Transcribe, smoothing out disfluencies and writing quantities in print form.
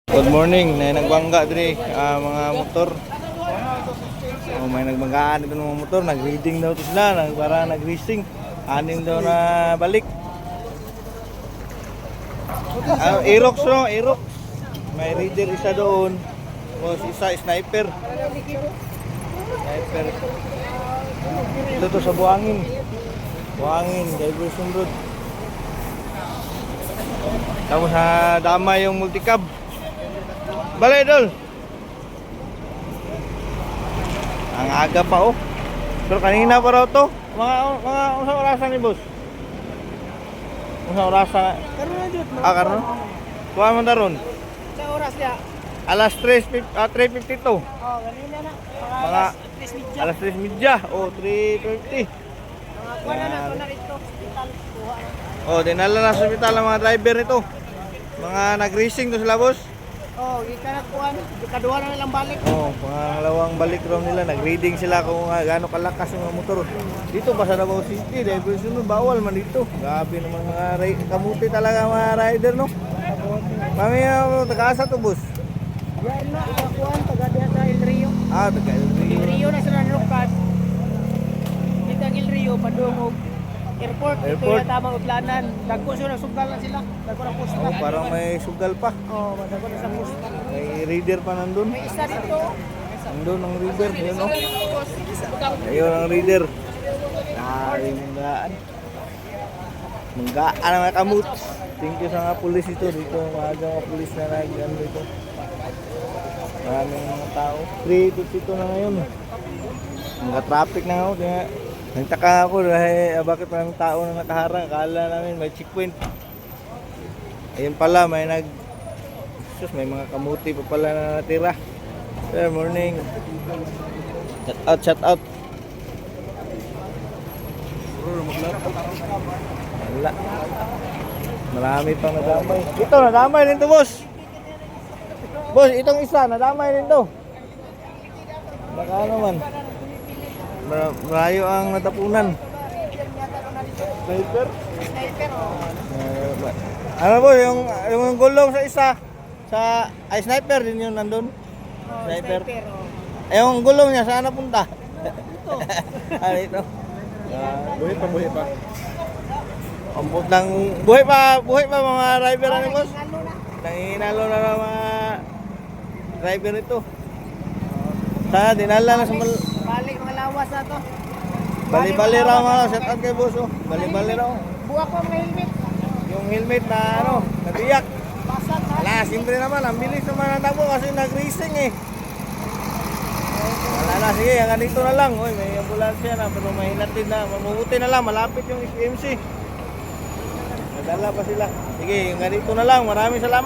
Good morning, may nagbangga diri mga motor. May nagbanggaan dito ng mga motor, nag-reading daw to sila, para nag-racing. Anim daw na balik. Aerox no, Aerox. May reader isa doon. Tapos isa sniper. Sniper. Ito to sa Buangin. Buangin, Diversion Road. Tapos dama yung multicab. Balay dol. Ang aga pa oh. Pero kanina pa raw to. Mga unsa orasan ni boss? Unsa orasan? Karon na jud. Karon. Kuha man daron. Sa oras niya. Alas 3:52. Oh, ganina na. Mga Alas 3:30. alas 3:30. Oh, 3:30. Kuha na na rito. Hospital. Kuha na. Oh, dinala na sa ospital ang mga driver nito. Mga nag-racing to sila boss. Oh, kita na kuha. Ikaduha na nilang balik. Oh, pangalawang balik raw nila, nag-reading sila kung gaano kalakas yung mga motor. Dito pa sa Davao City, Diversion Road, bawal man dito. Grabe naman mga kamuti talaga mga rider, no? Mami, taga-asa to, boss? Yan na, kuhaan, taga-diha sa El Rio. Taga El Rio. El Rio na sila nilukad. Dito ang El Rio, padungog. Airport. Ito yung tamang utlanan. Dagko siya ng sugdal na sila. Dagko ng pusta. Oh, parang may sugal pa. Oh, dagko na sa pusta. May reader pa nandun. May isa dito. Nandun ang reader, yun, no? Ayun ang reader. Manggaan. Manggaan ang mga kamut. Thank you sa mga pulis ito. Dito, maaga mga pulis na nag-ano dito. Maraming mga tao. 3:52 na ngayon. Mga traffic na ako. Kaya nagtaka ako dahil bakit maraming tao na nakaharang. Akala namin may checkpoint. Ayun pala, may may mga kamuti pa pala na natira. Good morning. Shout out. Wala. Marami pang nadamay. Ito, nadamay rin to, boss. Boss, itong isa, nadamay rin to. Baka naman. Malayo ang natapunan. Sniper? Sniper, oh. Ano po, yung gulong sa isa, sniper din yun nandun. Oh, Sniper. oh. Yung gulong niya, saan napunta? Ito. Dito. Buhay pa. Ambot ng buhay pa mga driver ano boss? Ano na? Nanginalo na ng mga driver nito. Sana dinala na sa Balik mga lawas na to. bali-bali raw mga shout out kay boss oh. Bali-bali raw. Buwa ko ang helmet. Yung helmet na ano, nabiyak. Basag na. Wala, siyempre naman, ang bilis naman ang takbo kasi nag-racing eh. Wala na, sige, hanggang dito na lang. Uy, may ambulansya na, pero mahinatid na. Mamubuti na lang, malapit yung SPMC. Nadala pa sila. Sige, hanggang dito na lang. Maraming salamat.